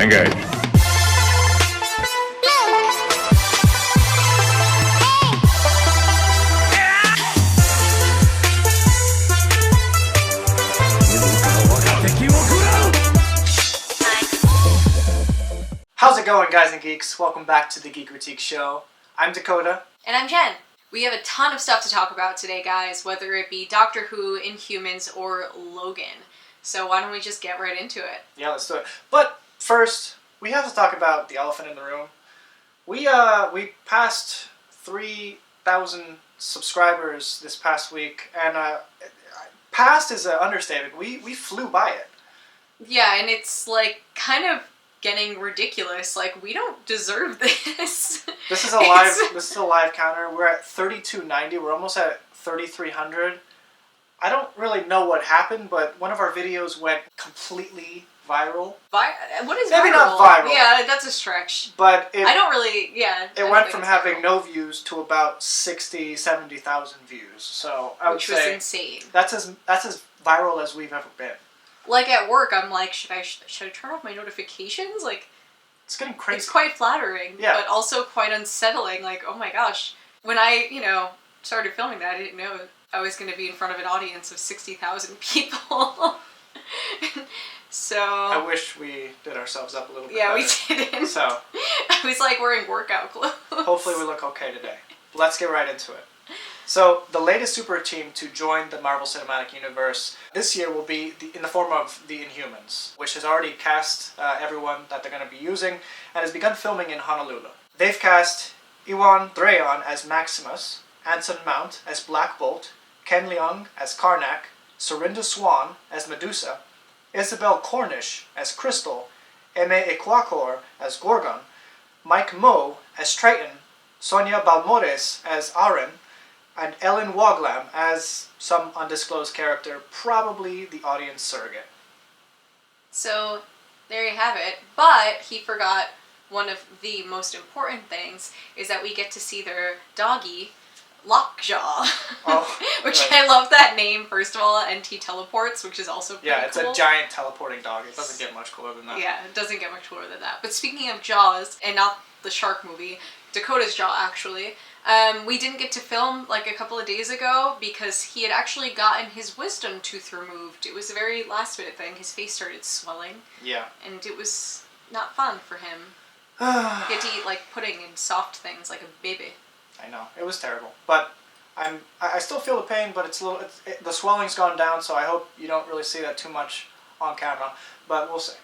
Engage. How's it going, guys and geeks? Welcome back to the Geek Critique Show. I'm Dakota. And I'm Jen. We have a ton of stuff to talk about today, guys, whether it be Doctor Who, Inhumans, or Logan. So why don't we just get right into it? Yeah, let's do it. But first, we have to talk about the elephant in the room. We passed 3,000 subscribers this past week, and passed is an understatement. We flew by it. Yeah, and it's like kind of getting ridiculous. Like, we don't deserve this. This is a live counter. We're at 3,290. We're almost at 3,300. I don't really know what happened, but one of our videos went completely viral. What is Maybe viral? not viral. Yeah, that's a stretch. But I don't really, yeah. It went from having no views to about 60, 70,000 views. So I would say which was insane. That's as viral as we've ever been. Like at work, I'm like, should I turn off my notifications? Like, it's getting crazy. It's quite flattering, yeah, but also quite unsettling. Like, oh my gosh. When I, started filming that, I didn't know I was going to be in front of an audience of 60,000 people. So... I wish we did ourselves up a little bit better. we didn't. So... I was like wearing workout clothes. Hopefully we look okay today. Let's get right into it. So, the latest super team to join the Marvel Cinematic Universe this year will be in the form of the Inhumans, which has already cast everyone that they're going to be using, and has begun filming in Honolulu. They've cast Iwan Dreon as Maximus, Anson Mount as Black Bolt, Ken Leung as Karnak, Serinda Swan as Medusa, Isabel Cornish as Crystal, Eme Equacor as Gorgon, Mike Moe as Triton, Sonia Balmores as Aren, and Ellen Woglam as some undisclosed character, probably the audience surrogate. So, there you have it. But he forgot one of the most important things, is that we get to see their doggy, Lockjaw. Oh, which right. I love that name, first of all, and he teleports, which is also pretty it's cool. a giant teleporting dog. It doesn't get much cooler than that. Yeah, it doesn't get much cooler than that. But speaking of Jaws, and not the shark movie, Dakota's Jaw, actually, we didn't get to film like a couple of days ago because he had actually gotten his wisdom tooth removed. It was a very last minute thing. His face started swelling. Yeah. And it was not fun for him. He had to eat like pudding and soft things like a baby. I know. It was terrible. But I still feel the pain, but the swelling's gone down, so I hope you don't really see that too much on camera. But we'll see.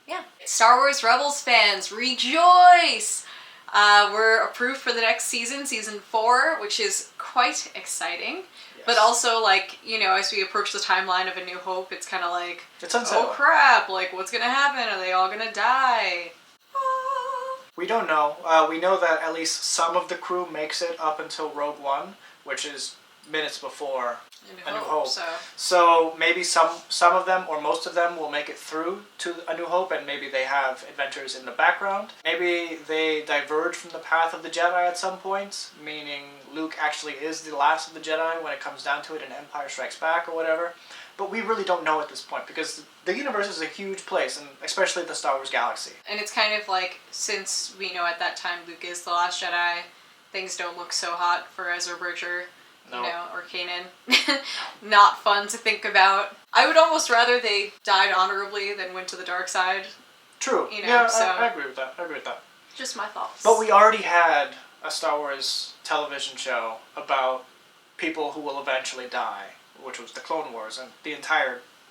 Yeah. Star Wars Rebels fans, rejoice! We're approved for the next season, season 4, which is quite exciting. Yes. But also, like, as we approach the timeline of A New Hope, it's kind of like, it's unsettling. Oh crap, like, what's gonna happen? Are they all gonna die? We don't know. We know that at least some of the crew makes it up until Rogue One, which is minutes before A New Hope. So maybe some of them, or most of them, will make it through to A New Hope, and maybe they have adventures in the background. Maybe they diverge from the path of the Jedi at some point, meaning Luke actually is the last of the Jedi when it comes down to it in Empire Strikes Back or whatever. But we really don't know at this point, because the universe is a huge place, and especially the Star Wars galaxy. And it's kind of like, since we know at that time Luke is the last Jedi, things don't look so hot for Ezra Bridger. No. Or Kanan. Not fun to think about. I would almost rather they died honorably than went to the dark side. True. I agree with that. Just my thoughts. But we already had a Star Wars television show about people who will eventually die, which was the Clone Wars, and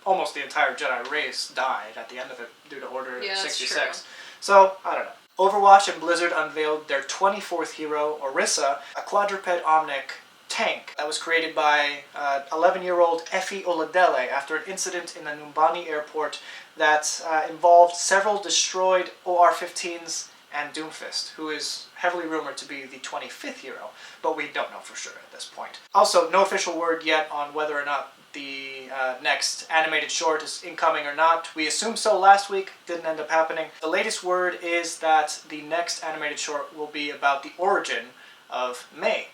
almost the entire Jedi race died at the end of it due to Order 66. That's true. So, I don't know. Overwatch and Blizzard unveiled their 24th hero, Orisa, a quadruped omnic tank that was created by 11-year-old Effie Oladele after an incident in the Numbani airport that involved several destroyed OR-15s and Doomfist, who is heavily rumored to be the 25th hero, but we don't know for sure at this point. Also, no official word yet on whether or not the next animated short is incoming or not. We assumed so last week, didn't end up happening. The latest word is that the next animated short will be about the origin of May,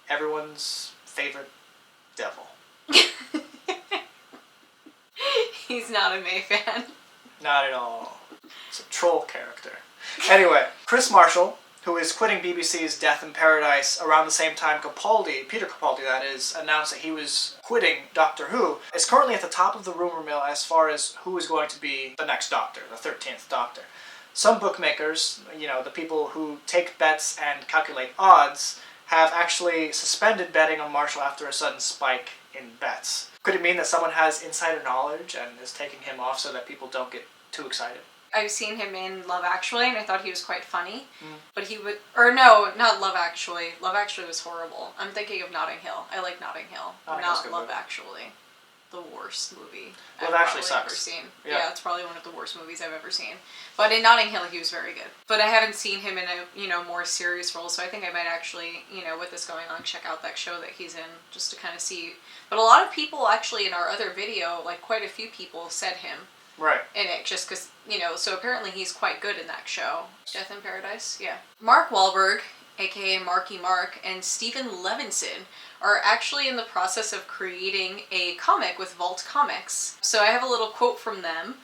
everyone's favorite devil. He's not a May fan. Not at all. It's a troll character. Anyway, Chris Marshall, who is quitting BBC's Death in Paradise around the same time Peter Capaldi that is, announced that he was quitting Doctor Who, is currently at the top of the rumor mill as far as who is going to be the next Doctor, the 13th Doctor. Some bookmakers, the people who take bets and calculate odds, have actually suspended betting on Marshall after a sudden spike in bets. Could it mean that someone has insider knowledge and is taking him off so that people don't get too excited? I've seen him in Love Actually, and I thought he was quite funny. But he would... Or no, not Love Actually. Love Actually was horrible. I'm thinking of Notting Hill. I like Notting Hill. Not Love Actually. The worst movie Love I've Actually probably ever sucks. seen. Yeah, it's probably one of the worst movies I've ever seen. But in Notting Hill, he was very good. But I haven't seen him in a more serious role, so I think I might actually, with this going on, check out that show that he's in, just to kind of see. But a lot of people actually in our other video, like quite a few people said him. Right. In it, just because, so apparently he's quite good in that show. Death in Paradise, yeah. Mark Wahlberg, aka Marky Mark, and Stephen Levinson are actually in the process of creating a comic with Vault Comics. So I have a little quote from them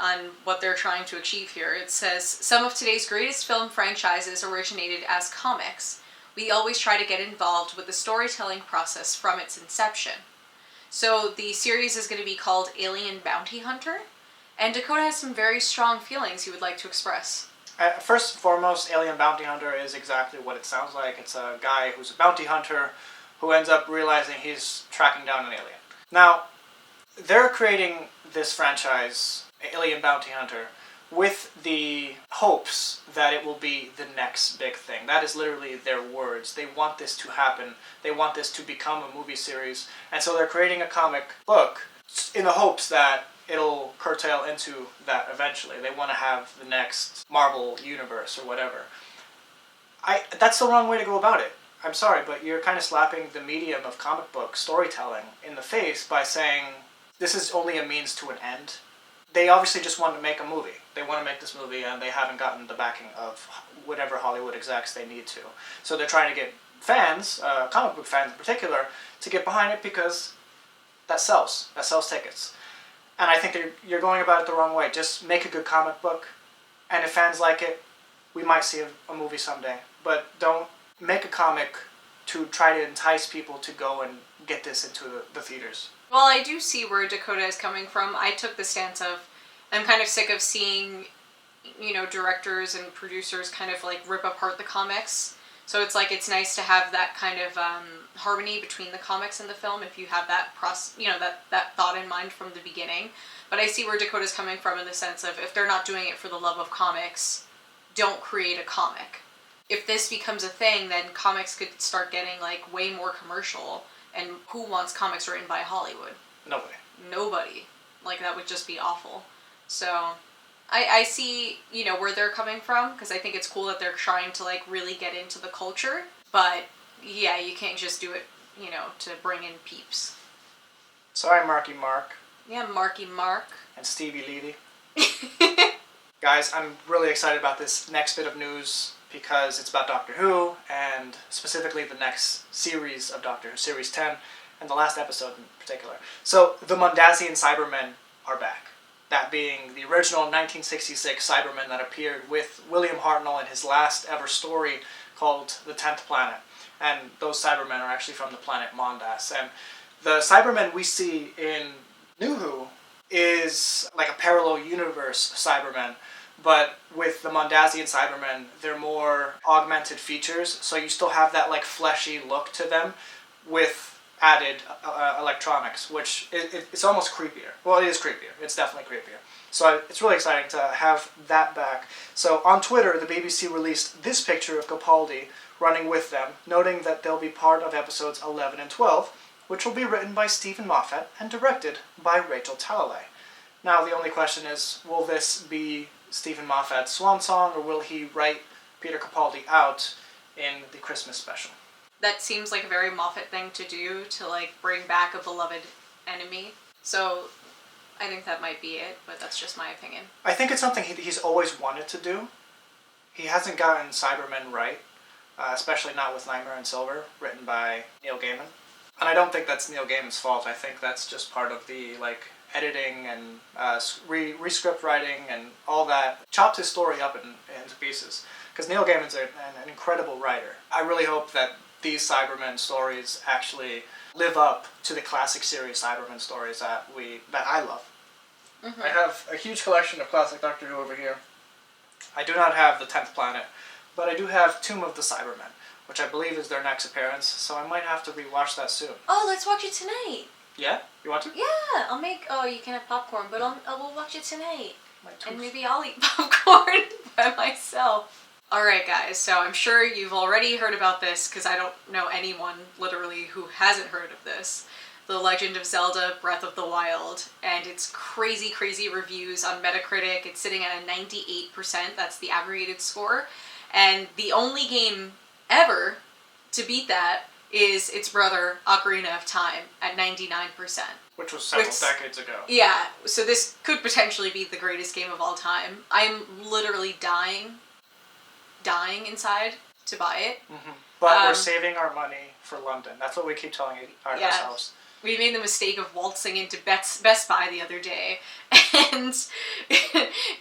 on what they're trying to achieve here. It says, "Some of today's greatest film franchises originated as comics. We always try to get involved with the storytelling process from its inception." So the series is going to be called Alien Bounty Hunter, and Dakota has some very strong feelings he would like to express. First and foremost, Alien Bounty Hunter is exactly what it sounds like. It's a guy who's a bounty hunter who ends up realizing he's tracking down an alien. Now, they're creating this franchise, Alien Bounty Hunter, with the hopes that it will be the next big thing. That is literally their words. They want this to happen. They want this to become a movie series. And so they're creating a comic book in the hopes that it'll curtail into that eventually. They want to have the next Marvel universe or whatever. That's the wrong way to go about it. I'm sorry, but you're kind of slapping the medium of comic book storytelling in the face by saying this is only a means to an end. They obviously just want to make a movie. They want to make this movie and they haven't gotten the backing of whatever Hollywood execs they need to. So they're trying to get fans, comic book fans in particular, to get behind it because that sells. That sells tickets. And I think you're going about it the wrong way. Just make a good comic book, and if fans like it, we might see a movie someday. But don't make a comic to try to entice people to go and get this into the theaters. Well, I do see where Dakota is coming from. I took the stance of, I'm kind of sick of seeing, directors and producers kind of like rip apart the comics. So it's like, it's nice to have that kind of harmony between the comics and the film if you have that that thought in mind from the beginning. But I see where Dakota's coming from in the sense of if they're not doing it for the love of comics, don't create a comic. If this becomes a thing, then comics could start getting like way more commercial. And who wants comics written by Hollywood? Nobody. Like, that would just be awful. So I see, where they're coming from, because I think it's cool that they're trying to, like, really get into the culture. But, yeah, you can't just do it, to bring in peeps. Sorry, Marky Mark. Yeah, Marky Mark. And Stevie Levy. Guys, I'm really excited about this next bit of news because it's about Doctor Who, and specifically the next series of Doctor Who, Series 10, and the last episode in particular. So, the Mondasian Cybermen are back. That being the original 1966 Cybermen that appeared with William Hartnell in his last ever story called The 10th Planet. And those Cybermen are actually from the planet Mondas. And the Cybermen we see in New Who is like a parallel universe Cybermen, but with the Mondasian Cybermen, they're more augmented features, so you still have that like fleshy look to them with added electronics, which it's almost creepier. Well, it is creepier. It's definitely creepier. So it's really exciting to have that back. So on Twitter, the BBC released this picture of Capaldi running with them, noting that they'll be part of episodes 11 and 12, which will be written by Stephen Moffat and directed by Rachel Talalay. Now, the only question is, will this be Stephen Moffat's swan song, or will he write Peter Capaldi out in the Christmas special? That seems like a very Moffat thing to do, to like bring back a beloved enemy. So I think that might be it, but that's just my opinion. I think it's something he's always wanted to do. He hasn't gotten Cybermen right, especially not with Nightmare in Silver, written by Neil Gaiman. And I don't think that's Neil Gaiman's fault. I think that's just part of the editing and re-script writing and all that, chopped his story up into pieces. Because Neil Gaiman's an incredible writer. I really hope that these Cybermen stories actually live up to the classic series Cybermen stories that I love. I have a huge collection of classic Doctor Who over here. I do not have the 10th Planet, but I do have Tomb of the Cybermen, which I believe is their next appearance, so I might have to rewatch that soon. Oh, let's watch it tonight. Yeah? You want to? Yeah, I'll make. Oh, you can have popcorn, but we'll watch it tonight. And tooth. maybe I'll eat popcorn by myself. Alright guys, so I'm sure you've already heard about this, because I don't know anyone, literally, who hasn't heard of this. The Legend of Zelda Breath of the Wild, and it's crazy, crazy reviews on Metacritic. It's sitting at a 98%, that's the aggregated score. And the only game ever to beat that is its brother, Ocarina of Time, at 99%. Which was several decades ago. Yeah, so this could potentially be the greatest game of all time. I'm literally dying inside to buy it. Mm-hmm. But we're saving our money for London. That's what we keep telling ourselves. We made the mistake of waltzing into Best Buy the other day, and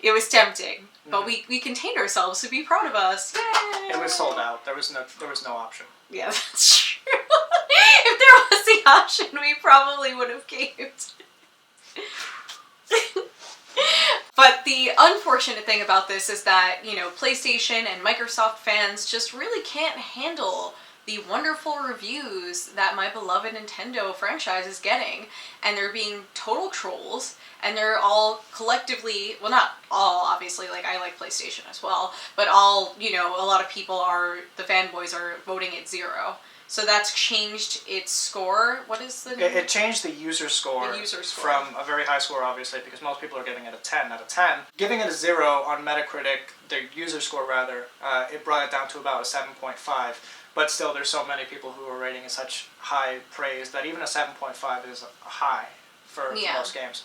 it was tempting. But we contained ourselves, so be proud of us. Yay! It was sold out. There was no option. Yeah, that's true. If there was the option, we probably would have caved. But the unfortunate thing about this is that, PlayStation and Microsoft fans just really can't handle the wonderful reviews that my beloved Nintendo franchise is getting. And they're being total trolls, and they're all collectively, well, not all, obviously, like, I like PlayStation as well, but all, a lot of people the fanboys are voting it 0. So that's changed its score. What is the name? It changed the user score. From a very high score, obviously, because most people are giving it a 10 out of 10. Giving it a 0 on Metacritic, the user score rather, it brought it down to about a 7.5. But still, there's so many people who are rating it such high praise that even a 7.5 is high for most games.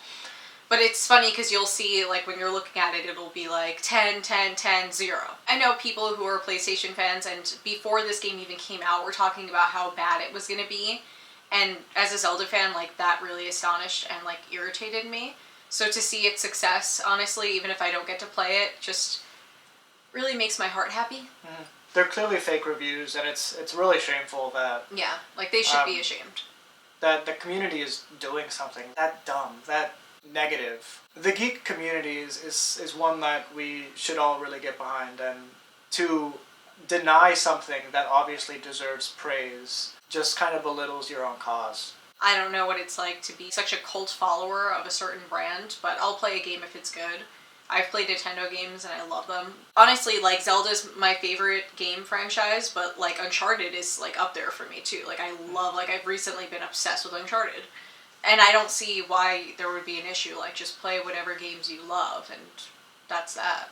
But it's funny because you'll see, like, when you're looking at it, it'll be like 10, 10, 10, 0. I know people who are PlayStation fans, and before this game even came out, were talking about how bad it was going to be. And as a Zelda fan, like, that really astonished and, like, irritated me. So to see its success, honestly, even if I don't get to play it, just really makes my heart happy. Mm. They're clearly fake reviews, and it's really shameful that... Yeah, like, they should be ashamed. That the community is doing something that dumb, that negative. The geek community is one that we should all really get behind, and to deny something that obviously deserves praise just kind of belittles your own cause. I don't know what it's like to be such a cult follower of a certain brand, but I'll play a game if it's good. I've played Nintendo games and I love them. Honestly, like, Zelda's my favorite game franchise, but, like, Uncharted is, like, up there for me too. Like, I've recently been obsessed with Uncharted. And I don't see why there would be an issue. Like, just play whatever games you love, and that's that.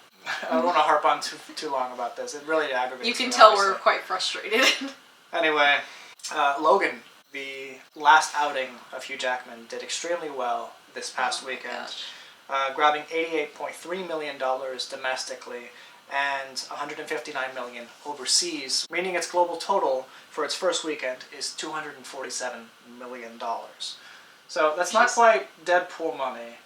I don't want to harp on too long about this. It really aggravates me. You can tell we're quite frustrated. Anyway, Logan, the last outing of Hugh Jackman, did extremely well this past weekend. Grabbing $88.3 million domestically and $159 million overseas, meaning its global total for its first weekend is $247 million. So that's not quite Deadpool money,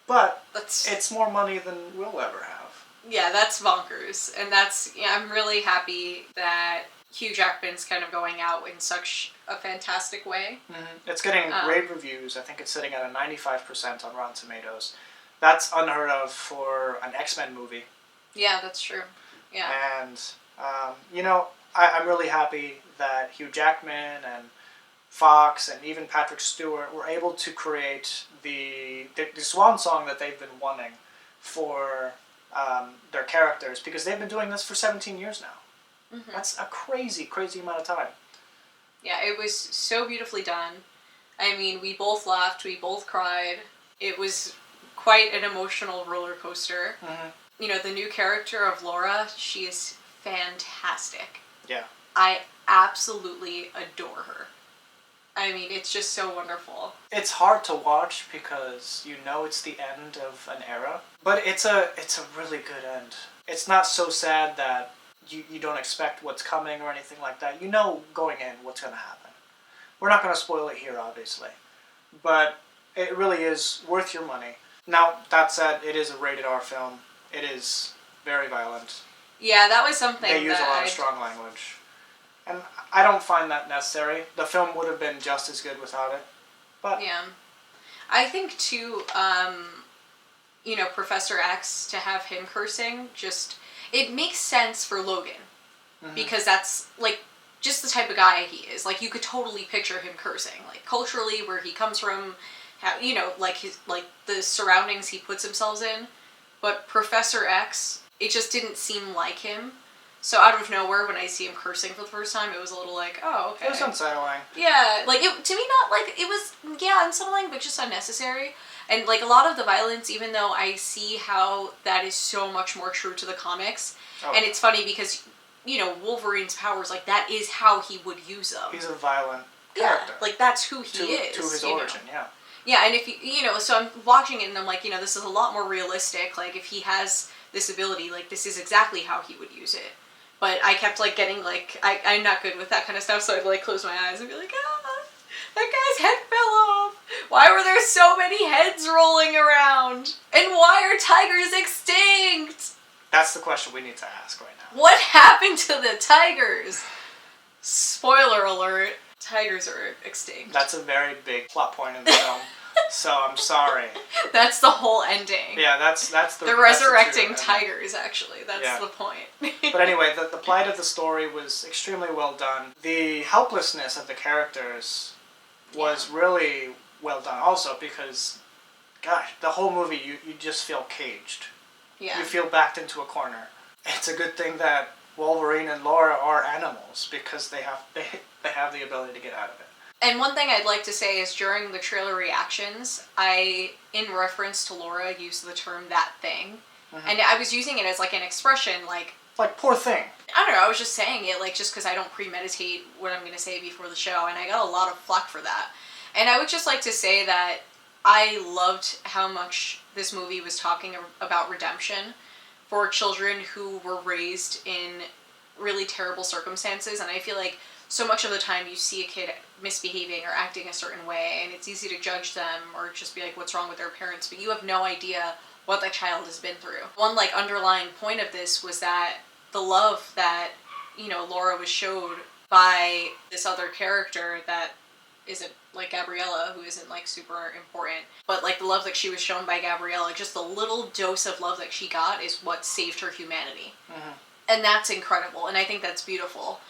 but it's more money than we'll ever have. Yeah, that's bonkers. And I'm really happy that Hugh Jackman's kind of going out in such a fantastic way. Mm-hmm. It's getting rave reviews. I think it's sitting at a 95% on Rotten Tomatoes. That's unheard of for an X-Men movie. Yeah, that's true. Yeah. And, I'm really happy that Hugh Jackman and Fox and even Patrick Stewart were able to create the swan song that they've been wanting for their characters, because they've been doing this for 17 years now. Mm-hmm. That's a crazy, crazy amount of time. Yeah, it was so beautifully done. I mean, we both laughed, we both cried. It was quite an emotional roller coaster. Mm-hmm. The new character of Laura, she is fantastic. Yeah. I absolutely adore her. I mean, it's just so wonderful. It's hard to watch because it's the end of an era, but it's a really good end. It's not so sad that you don't expect what's coming or anything like that. Going in what's going to happen. We're not going to spoil it here, obviously, but It really is worth your money. Now, that said, it is a rated R film. It is very violent. Yeah, that was something They use a lot that of strong language. And I don't find that necessary. The film would have been just as good without it. But yeah. I think too, you know, Professor X, to have him cursing, just, it makes sense for Logan. Because that's, like, just the type of guy he is. Like, you could totally picture him cursing. Like, culturally, where he comes from, how, you know, like, his, like, the surroundings he puts himself in. But Professor X, it just didn't seem like him. So out of nowhere, when I see him cursing for the first time, it was a little like, oh, okay. It was unsettling. Yeah, like, it, to me, not, like, it was, yeah, unsettling, but just unnecessary. And, like, a lot of the violence, even though I see how that is so much more true to the comics, and it's funny because, you know, Wolverine's powers, like, that is how he would use them. He's a violent character. Yeah, like, that's who he is. To his origin, yeah. Yeah, and if you know, so I'm watching it and I'm like, you know, this is a lot more realistic. Like, if he has this ability, like, this is exactly how he would use it. But I kept, like, getting, like, I'm not good with that kind of stuff, so I'd, like, close my eyes and be like, ah, that guy's head fell off. Why were there so many heads rolling around? And why are tigers extinct? That's the question we need to ask right now. What happened to the tigers? Spoiler alert, tigers are extinct. That's a very big plot point in the film. So I'm sorry. That's the whole ending. Yeah, that's the... They're resurrecting tigers, actually. That's the point. But anyway, the plight of the story was extremely well done. The helplessness of the characters was really well done also because, gosh, the whole movie you just feel caged. Yeah. You feel backed into a corner. It's a good thing that Wolverine and Laura are animals because they have the ability to get out of it. And one thing I'd like to say is during the trailer reactions, I, in reference to Laura, used the term "that thing." And I was using it as, like, an expression, like... Like, poor thing. I don't know, I was just saying it, like, just because I don't premeditate what I'm going to say before the show, and I got a lot of flack for that. And I would just like to say that I loved how much this movie was talking about redemption for children who were raised in really terrible circumstances, and I feel like so much of the time you see a kid misbehaving or acting a certain way, and it's easy to judge them or just be like, what's wrong with their parents, but you have no idea what that child has been through. One, like, underlying point of this was that the love that, you know, Laura was showed by this other character that isn't, like, Gabriella, who isn't, like, super important, but, like, the love that she was shown by Gabriella, just the little dose of love that she got is what saved her humanity. And that's incredible, and I think that's beautiful.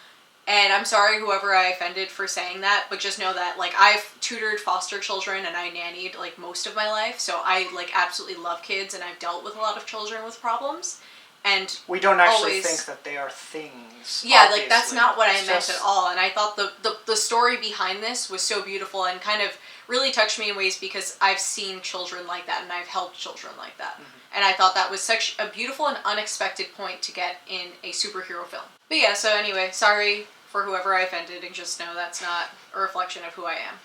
And I'm sorry whoever I offended for saying that, but just know that, like, I've tutored foster children and I nannied, like, most of my life, so I, like, absolutely love kids and I've dealt with a lot of children with problems. And we don't actually think that they are things. Yeah, obviously. like, that's not what I meant at all. And I thought the story behind this was so beautiful and kind of really touched me in ways because I've seen children like that and I've helped children like that. And I thought that was such a beautiful and unexpected point to get in a superhero film. But yeah, so anyway, sorry for whoever I offended, and just know that's not a reflection of who I am.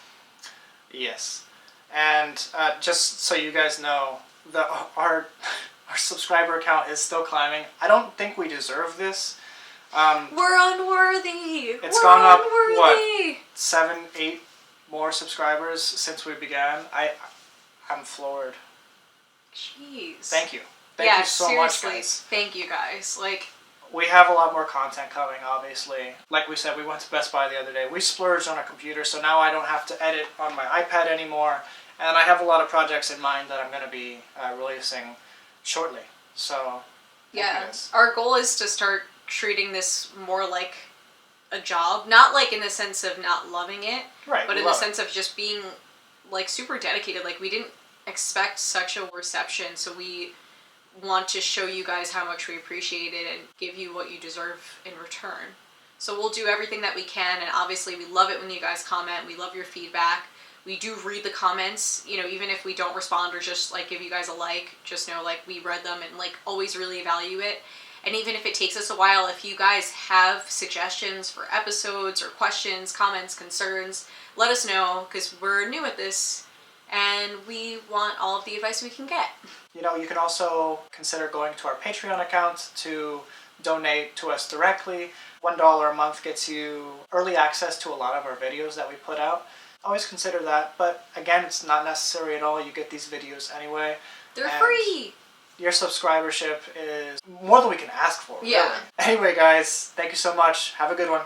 Yes. And just so you guys know, our subscriber count is still climbing. I don't think we deserve this. We're unworthy! It's gone up, what, 7, 8 more subscribers since we began? I'm floored. Jeez. Thank you. Thank you so much, guys. Thank you guys. Like, we have a lot more content coming, obviously. Like we said, we went to Best Buy the other day. We splurged on a computer, so now I don't have to edit on my iPad anymore. And I have a lot of projects in mind that I'm going to be releasing shortly. So, yeah, our goal is to start treating this more like a job. Not like in the sense of not loving it, right, but in the sense of just being, like, super dedicated. Like, we didn't expect such a reception, so we want to show you guys how much we appreciate it and give you what you deserve in return. So we'll do everything that we can, and obviously we love it when you guys comment. We love your feedback. We do read the comments, you know, even if we don't respond or just, like, give you guys a like, just know, like, we read them and, like, always really value it. And even if it takes us a while, if you guys have suggestions for episodes or questions, comments, concerns, let us know, because we're new at this and we want all of the advice we can get. You know, you can also consider going to our Patreon account to donate to us directly. $1 a month gets you early access to a lot of our videos that we put out. always consider that. But again, it's not necessary at all. You get these videos anyway. They're And free. your subscribership is more than we can ask for. Yeah. Really. Anyway, guys, thank you so much. Have a good one.